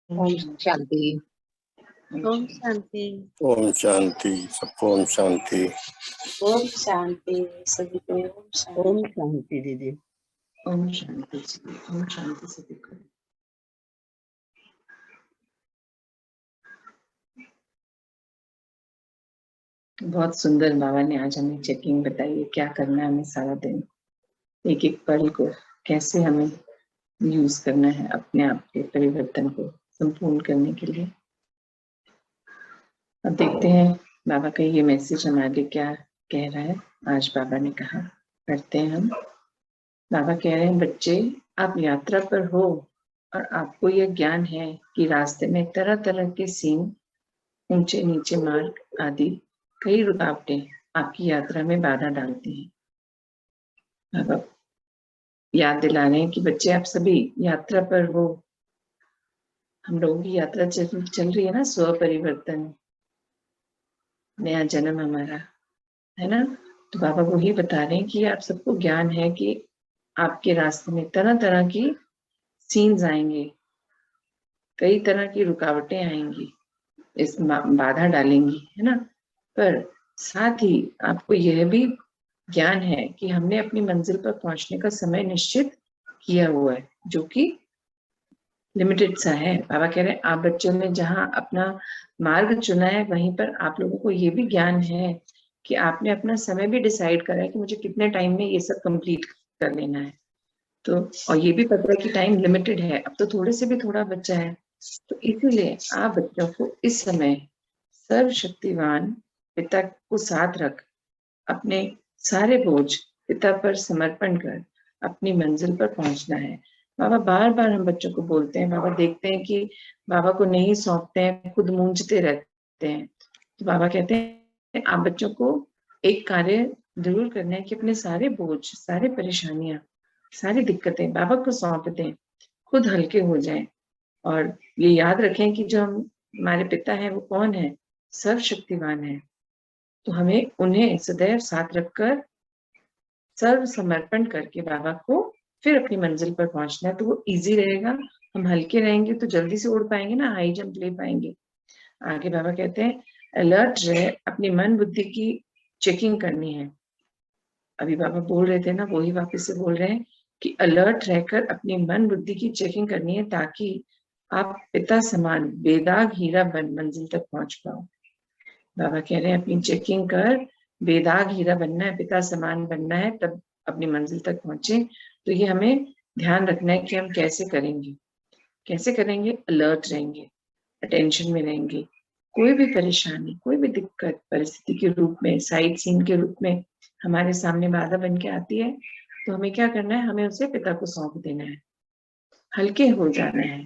ओम शांति। ओम शांति। ओम शांति। सबको ओम शांति। ओम शांति सभी को। ओम शांति दीदी। ओम शांति। ओम शांति सभी को। बहुत सुंदर बाबा ने आज हमें चेकिंग बताई है, क्या करना है हमें सारा दिन, एक एक पल को कैसे हमें यूज करना है अपने आप के परिवर्तन को संपूर्ण करने के लिए। अब देखते हैं बाबा का ये मैसेज हमारे लिए क्या कह रहा है। आज बाबा ने कहा, पढ़ते हैं हम। बाबा कह रहे हैं, बच्चे आप यात्रा पर हो और आपको यह ज्ञान है कि रास्ते में तरह तरह के सीन, ऊंचे नीचे मार्ग आदि कई रुकावटें आपकी यात्रा में बाधा डालती हैं। बाबा याद दिला रहे हैं कि बच्चे आप सभी यात्रा पर हो। हम लोगों की यात्रा चल रही है ना, स्व परिवर्तन, नया जन्म हमारा है ना। तो बाबा वो ही बता रहे हैं कि आप सबको ज्ञान है कि आपके रास्ते में तरह तरह की सीन्स आएंगे, कई तरह की रुकावटें आएंगी, इस बाधा डालेंगी, है ना। पर साथ ही आपको यह भी ज्ञान है कि हमने अपनी मंजिल पर पहुंचने का समय निश्चित किया हुआ है, जो कि लिमिटेड सा है। बाबा कह रहे हैं, आप बच्चों ने जहां अपना मार्ग चुना है वहीं पर आप लोगों को ये भी ज्ञान है कि आपने अपना समय भी डिसाइड करा है कि मुझे कितने टाइम में ये सब कंप्लीट कर लेना है। तो और ये भी पता है कि टाइम लिमिटेड है, अब तो थोड़े से भी थोड़ा बच्चा है। तो इसीलिए आप बच्चों को इस समय सर्वशक्तिवान पिता को साथ रख अपने सारे बोझ पिता पर समर्पण कर अपनी मंजिल पर पहुंचना है। बाबा बार बार हम बच्चों को बोलते हैं, बाबा देखते हैं कि बाबा को नहीं सौंपते हैं, खुद मूंझते रहते हैं। तो बाबा कहते हैं, आप बच्चों को एक कार्य जरूर करना है कि अपने सारे बोझ, सारे परेशानियां, सारी दिक्कतें बाबा को सौंप दें, खुद हल्के हो जाएं। और ये याद रखें कि जो हमारे पिता हैं वो कौन है, सर्वशक्तिवान है। तो हमें उन्हें सदैव साथ रखकर सर्व समर्पण करके बाबा को फिर अपनी मंजिल पर पहुंचना है। तो वो इजी रहेगा, हम हल्के रहेंगे तो जल्दी से उड़ पाएंगे ना, हाई जंप ले पाएंगे। आगे बाबा कहते हैं, अलर्ट रहे, अपनी मन बुद्धि की चेकिंग करनी है। अभी बाबा बोल रहे थे ना, वही वापस से बोल रहे हैं कि अलर्ट रहकर अपनी मन बुद्धि की चेकिंग करनी है, ताकि आप पिता समान बेदाग हीरा बन मंजिल तक पहुंच पाओ। बाबा कह रहे हैं, अपनी चेकिंग कर, बेदाग हीरा बनना है, पिता समान बनना है, तब अपनी मंजिल तक पहुंचे। तो ये हमें ध्यान रखना है कि हम कैसे करेंगे, कैसे करेंगे। अलर्ट रहेंगे, अटेंशन में रहेंगे। कोई भी परेशानी, कोई भी दिक्कत परिस्थिति के रूप में, साइड सीन के रूप में हमारे सामने बाधा बन के आती है, तो हमें क्या करना है, हमें उसे पिता को सौंप देना है, हल्के हो जाना है,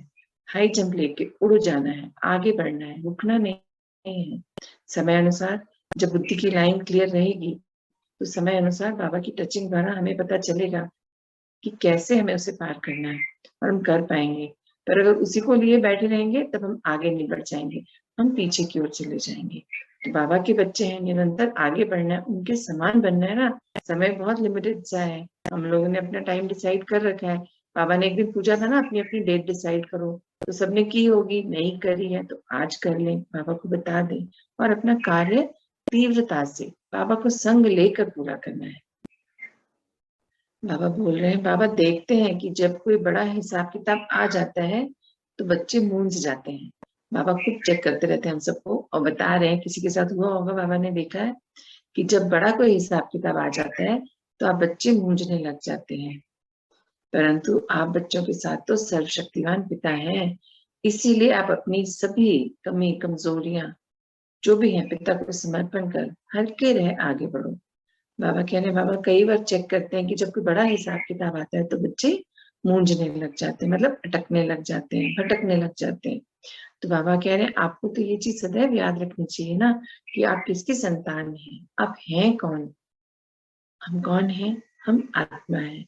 हाई जंप लेके उड़ जाना है, आगे बढ़ना है, रुकना नहीं है। समय अनुसार जब बुद्धि की लाइन क्लियर रहेगी तो समय अनुसार बाबा की टचिंग द्वारा हमें पता चलेगा कि कैसे हमें उसे पार करना है, और हम कर पाएंगे। पर अगर उसी को लिए बैठे रहेंगे तब हम आगे नहीं बढ़ जाएंगे, हम पीछे की ओर चले जाएंगे। तो बाबा के बच्चे हैं, निरंतर आगे बढ़ना है, उनके समान बनना है ना। समय बहुत लिमिटेड सा है, हम लोगों ने अपना टाइम डिसाइड कर रखा है। बाबा ने एक दिन पूछा था ना, अपनी अपनी डेट डिसाइड करो, तो सबने की होगी, नहीं करी है तो आज कर लें, बाबा को बता दें, और अपना कार्य तीव्रता से बाबा को संग लेकर पूरा करना है। बाबा बोल रहे हैं, बाबा देखते हैं कि जब कोई बड़ा हिसाब किताब आ जाता है तो बच्चे मूंझ जाते हैं। बाबा खुद चेक करते रहते हैं हम सबको और बता रहे हैं, किसी के साथ हुआ होगा, बाबा ने देखा है कि जब बड़ा कोई हिसाब किताब आ जाता है तो आप बच्चे मूंझने लग जाते हैं। परंतु आप बच्चों के साथ तो सर्वशक्तिवान पिता है, इसीलिए आप अपनी सभी कमी कमजोरियां जो भी है पिता को समर्पण कर हल्के रहे आगे बढ़ो। बाबा कह रहे, बाबा कई बार चेक करते हैं कि जब कोई बड़ा हिसाब किताब आता है तो बच्चे मूंझने लग जाते हैं, मतलब अटकने लग जाते हैं, भटकने लग जाते हैं। तो बाबा कह रहे हैं, आपको तो ये चीज सदैव याद रखनी चाहिए ना कि आप किसकी संतान हैं, आप हैं कौन। हम कौन हैं, हम आत्मा है।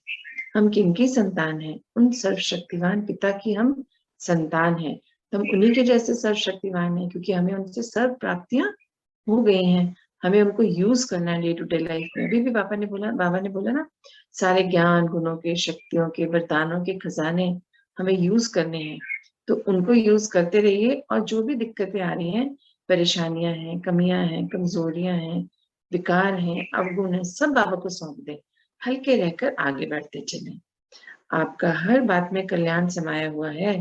हम किनकी संतान हैं, उन सर्वशक्तिवान पिता की हम संतान हैं। तो हम उन्हीं के जैसे सर्वशक्तिवान हैं, क्योंकि हमें उनसे सर्व प्राप्तियां हो गई हैं। हमें उनको यूज करना है डे टू डे लाइफ में। अभी भी बाबा ने बोला ना, सारे ज्ञान गुणों के, शक्तियों के, वरदानों के खजाने हमें यूज करने हैं। तो उनको यूज करते रहिए, और जो भी दिक्कतें आ रही हैं, परेशानियां हैं, कमियां हैं, कमजोरियां हैं, विकार हैं, अवगुण है, सब बाबा को सौंप दें। हल्के रहकर आगे बढ़ते चलें। आपका हर बात में कल्याण समाया हुआ है।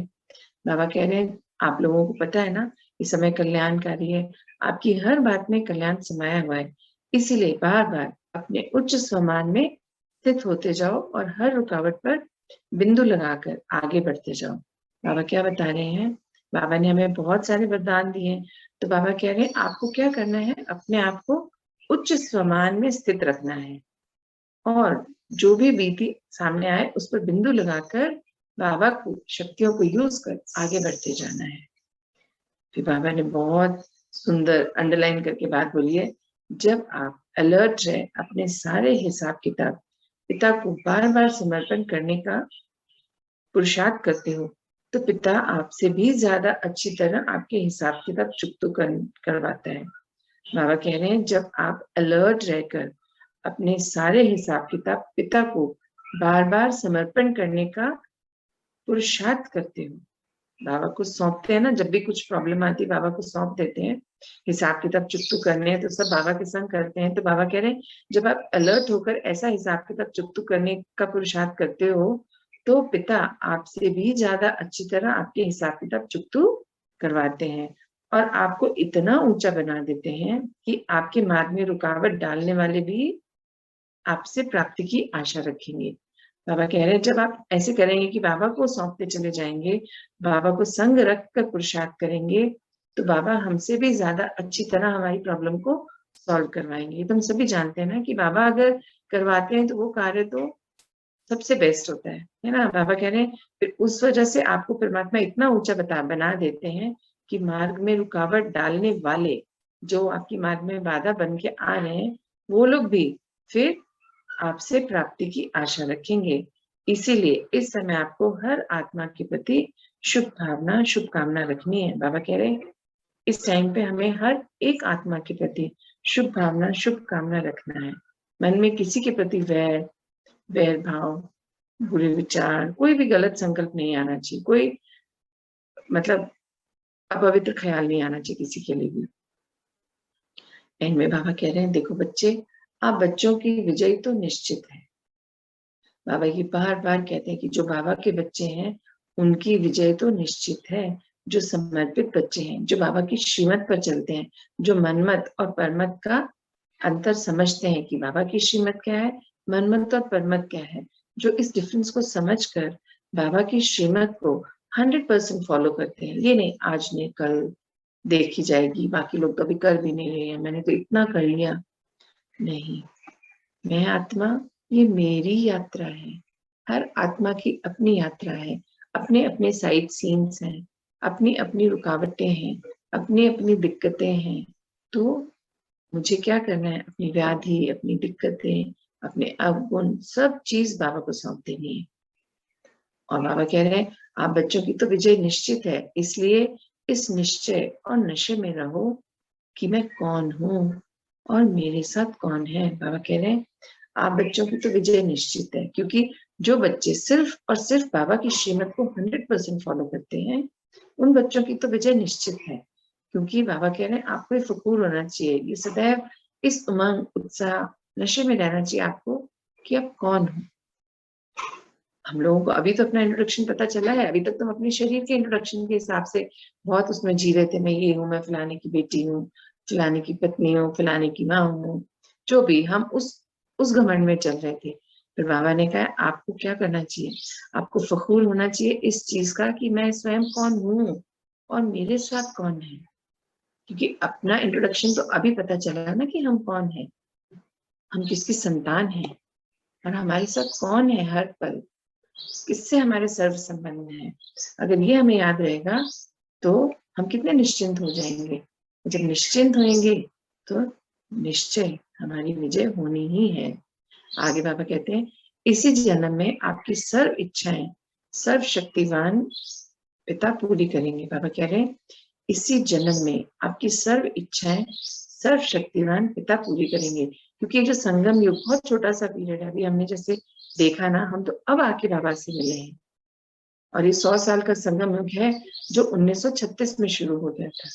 बाबा कह रहे हैं आप लोगों को पता है ना, इस समय कल्याणकारी है, आपकी हर बात में कल्याण समाया हुआ है। इसीलिए बार बार अपने उच्च स्वमान में स्थित होते जाओ और हर रुकावट पर बिंदु लगाकर आगे बढ़ते जाओ। बाबा क्या बता रहे हैं, बाबा ने हमें बहुत सारे वरदान दिए हैं, तो बाबा कह रहे हैं आपको क्या करना है, अपने आप को उच्च स्वमान में स्थित रखना है, और जो भी बीती सामने आए उस पर बिंदु लगाकर बाबा को शक्तियों को यूज कर आगे बढ़ते जाना है। फिर बाबा ने बहुत सुंदर अंडरलाइन करके बात बोली है, जब आप अलर्ट रहे, अपने सारे हिसाब किताब पिता को बार बार समर्पण करने का पुरुषार्थ करते हो, तो पिता आपसे भी ज्यादा अच्छी तरह आपके हिसाब किताब चुकतो करवाता है। बाबा कह रहे हैं जब आप अलर्ट रहकर अपने सारे हिसाब किताब पिता को बार बार समर्पण करने का पुरुषार्थ करते हो, बाबा को सौंपते हैं ना, जब भी कुछ प्रॉब्लम आती है बाबा को सौंप देते हैं, हिसाब किताब चुकतू करने हैं तो सब बाबा के संग करते हैं। तो बाबा कह रहे हैं जब आप अलर्ट होकर ऐसा हिसाब किताब चुकतू करने का पुरुषार्थ करते हो, तो पिता आपसे भी ज्यादा अच्छी तरह आपके हिसाब किताब चुकतू करवाते हैं, और आपको इतना ऊंचा बना देते हैं कि आपके मार्ग में रुकावट डालने वाले भी आपसे प्राप्ति की आशा रखेंगे। बाबा कह रहे हैं जब आप ऐसे करेंगे कि बाबा को सौंपते चले जाएंगे, बाबा को संग रख कर पुरुषार्थ करेंगे, तो बाबा हमसे भी ज्यादा अच्छी तरह हमारी प्रॉब्लम को सॉल्व करवाएंगे। तो हम सभी जानते हैं ना कि बाबा अगर करवाते हैं तो वो कार्य तो सबसे बेस्ट होता है ना। बाबा कह रहे हैं फिर उस वजह से आपको परमात्मा इतना ऊंचा बना देते हैं कि मार्ग में रुकावट डालने वाले जो आपकी मार्ग में बाधा बन के आ रहे हैं, वो लोग भी फिर आपसे प्राप्ति की आशा रखेंगे। इसीलिए इस समय आपको हर आत्मा के प्रति शुभ भावना शुभकामना रखनी है। बाबा कह रहे हैं इस टाइम पे हमें हर एक आत्मा के प्रति शुभ भावना शुभकामना रखना है। मन में किसी के प्रति वैर भाव, बुरे विचार, कोई भी गलत संकल्प नहीं आना चाहिए, कोई मतलब अपवित्र ख्याल नहीं आना चाहिए किसी के लिए भी। एंड में बाबा कह रहे हैं देखो बच्चे, आप बच्चों की विजय तो निश्चित है। बाबा ये बार बार कहते हैं कि जो बाबा के बच्चे हैं उनकी विजय तो निश्चित है। जो समर्पित बच्चे हैं, जो बाबा की श्रीमत पर चलते हैं, जो मनमत और परमत का अंतर समझते हैं कि बाबा की श्रीमत क्या है, मनमत और परमत क्या है, जो इस डिफरेंस को समझकर बाबा की श्रीमत को 100% फॉलो करते हैं। ये नहीं आज नहीं कल देखी जाएगी, बाकी लोग तो अभी कर भी नहीं रहे हैं, मैंने तो इतना कर लिया। नहीं, मैं आत्मा, ये मेरी यात्रा है। हर आत्मा की अपनी यात्रा है, अपने अपने साइड सीन्स हैं, अपनी अपनी रुकावटें हैं, अपनी अपनी दिक्कतें हैं। तो मुझे क्या करना है, अपनी व्याधि, अपनी दिक्कतें, अपने अवगुण, सब चीज बाबा को सौंप देनी है। और बाबा कह रहे हैं आप बच्चों की तो विजय निश्चित है, इसलिए इस निश्चय और नशे में रहो कि मैं कौन हूँ और मेरे साथ कौन है। बाबा कह रहे हैं आप बच्चों की तो विजय निश्चित है, क्योंकि जो बच्चे सिर्फ और सिर्फ बाबा की श्रीमत को 100% फॉलो करते हैं, उन बच्चों की तो विजय निश्चित है। क्योंकि बाबा कह रहे हैं आपको ये फकूर होना चाहिए, ये सदैव इस उमंग उत्साह नशे में रहना चाहिए आपको कि आप कौन हो। हम लोगों को अभी तो अपना इंट्रोडक्शन पता चला है, अभी तक तुम अपने शरीर के इंट्रोडक्शन के हिसाब से बहुत उसमें जी रहे थे, मैं ये हूँ, मैं फलाने की बेटी हूँ, फलाने की पत्नी हूँ, फलाने की माँ हूँ, जो भी हम उस घमंड में चल रहे थे। फिर बाबा ने कहा आपको क्या करना चाहिए, आपको फखूर होना चाहिए इस चीज का कि मैं स्वयं कौन हूँ और मेरे साथ कौन है। क्योंकि अपना इंट्रोडक्शन तो अभी पता चला ना कि हम कौन है, हम किसकी संतान हैं और हमारे साथ कौन है हर पल, किससे हमारे सर्व संबंध है। अगर ये हमें याद रहेगा तो हम कितने निश्चिंत हो जाएंगे। जब निश्चिंत होंगे तो निश्चय हमारी विजय होनी ही है। आगे बाबा कहते हैं इसी जन्म में आपकी सर्व इच्छाएं सर्व शक्तिवान पिता पूरी करेंगे। बाबा कह रहे हैं इसी जन्म में आपकी सर्व इच्छाएं सर्व शक्तिवान पिता पूरी करेंगे। क्योंकि ये जो संगम युग बहुत छोटा सा पीरियड है, अभी हमने जैसे देखा ना, हम तो अब आके बाबा से मिले हैं, और ये 100 साल का संगम युग है जो 1936 में शुरू हो गया था।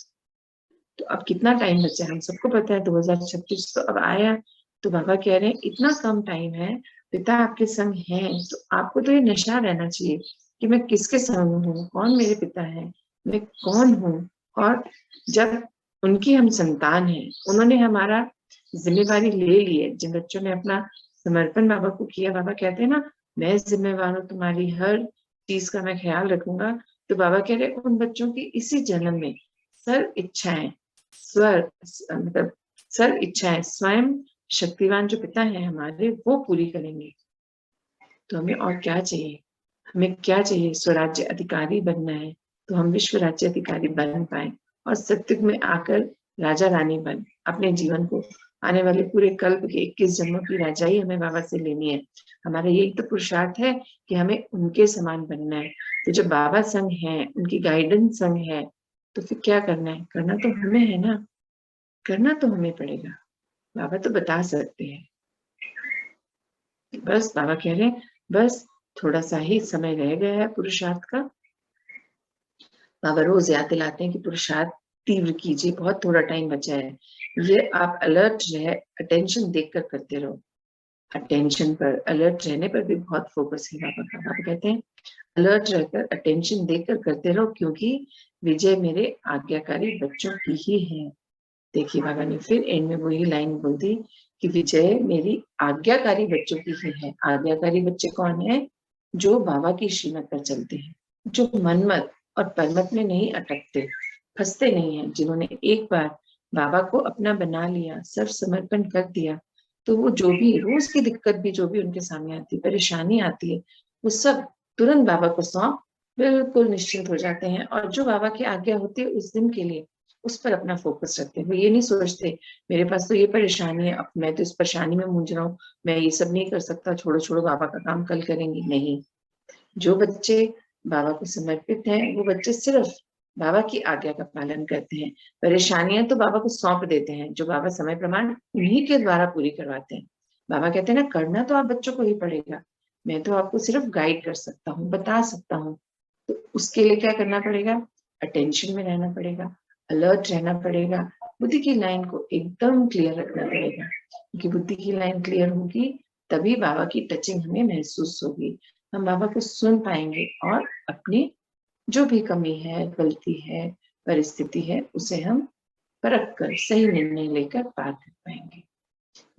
तो अब कितना टाइम बचा है, हम सबको पता है 2036 तो अब आया। तो बाबा कह रहे हैं इतना कम टाइम है, पिता आपके संग हैं, तो आपको तो ये नशा रहना चाहिए कि मैं किसके संग हूँ, कौन मेरे पिता है, मैं कौन हूँ। और जब उनकी हम संतान हैं, उन्होंने हमारा जिम्मेवारी ले ली है, जिन बच्चों ने अपना समर्पण बाबा को किया, बाबा कहते हैं ना मैं जिम्मेवार हूँ, तुम्हारी हर चीज का मैं ख्याल रखूंगा। तो बाबा कह रहे उन बच्चों की इसी जन्म में सर्व इच्छाएं मतलब सर्व इच्छाएं स्वयं शक्तिवान जो पिता है हमारे वो पूरी करेंगे। तो हमें और क्या चाहिए, हमें क्या चाहिए, स्वराज्य अधिकारी बनना है तो हम विश्व राज्य अधिकारी बन पाए और सत्युग में आकर राजा रानी बन अपने जीवन को आने वाले पूरे कल्प के 21 जन्मों की राजाई हमें बाबा से लेनी है। हमारा यही तो पुरुषार्थ है कि हमें उनके समान बनना है। तो जब बाबा संग है, उनकी गाइडेंस संग है, तो फिर क्या करना है, करना तो हमें है ना, करना तो हमें पड़ेगा। बाबा तो बता सकते हैं, बस बाबा कह रहे हैं बस थोड़ा सा ही समय रह गया है पुरुषार्थ का। बाबा रोज याद दिलाते हैं कि पुरुषार्थ तीव्र कीजिए, बहुत थोड़ा टाइम बचा है। ये आप अलर्ट रहे, अटेंशन देकर करते रहो। अटेंशन पर, अलर्ट रहने पर भी बहुत फोकस है बाबा का। बाबा कहते हैं अलर्ट रहकर अटेंशन देकर करते रहो, क्योंकि विजय मेरे आज्ञाकारी बच्चों की ही है। देखिए बाबा ने फिर एंड में वही लाइन बोल दी कि विजय मेरी आज्ञाकारी बच्चों की ही है। आज्ञाकारी बच्चे कौन है, जो बाबा की श्रीमत पर चलते हैं, जो मनमत और परमत में नहीं अटकते, फंसते नहीं है, जिन्होंने एक बार बाबा को अपना बना लिया, सर्व समर्पण कर दिया, तो वो जो भी रोज की दिक्कत भी जो भी उनके सामने आती है, परेशानी आती है, वो सब तुरंत बाबा को सौंप बिल्कुल निश्चिंत हो जाते हैं। और जो बाबा की आज्ञा होती है उस दिन के लिए उस पर अपना फोकस रखते हैं। वो ये नहीं सोचते मेरे पास तो ये परेशानी है, अब मैं तो इस परेशानी में मूंझ रहा हूँ, मैं ये सब नहीं कर सकता, छोड़ो छोड़ो बाबा का काम कल करेंगे। नहीं, जो बच्चे बाबा को समर्पित हैं वो बच्चे सिर्फ बाबा की आज्ञा का पालन करते हैं। परेशानियां तो बाबा को सौंप देते हैं, जो बाबा समय प्रमाण उन्हीं के द्वारा पूरी करवाते हैं। बाबा कहते हैं ना करना तो आप बच्चों को ही पड़ेगा, मैं तो आपको सिर्फ गाइड कर सकता हूँ, बता सकता हूँ। तो उसके लिए क्या करना पड़ेगा, अटेंशन में रहना पड़ेगा, अलर्ट रहना पड़ेगा, बुद्धि की लाइन को एकदम क्लियर रखना पड़ेगा, क्योंकि बुद्धि की लाइन क्लियर होगी तभी बाबा की टचिंग हमें महसूस होगी, हम बाबा को सुन पाएंगे और अपनी जो भी कमी है, गलती है, परिस्थिति है, उसे हम परख कर सही निर्णय लेकर पार कर पाएंगे।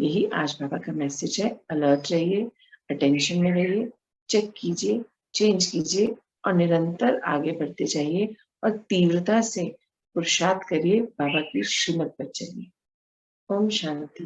यही आज बाबा का मैसेज है। अलर्ट रहिए, अटेंशन में रहिए, चेक कीजिए, चेंज कीजिए और निरंतर आगे बढ़ते जाइए और तीव्रता से पुरुषार्थ करिए, बाबा की श्रीमत पर चलिए। ओम शांति।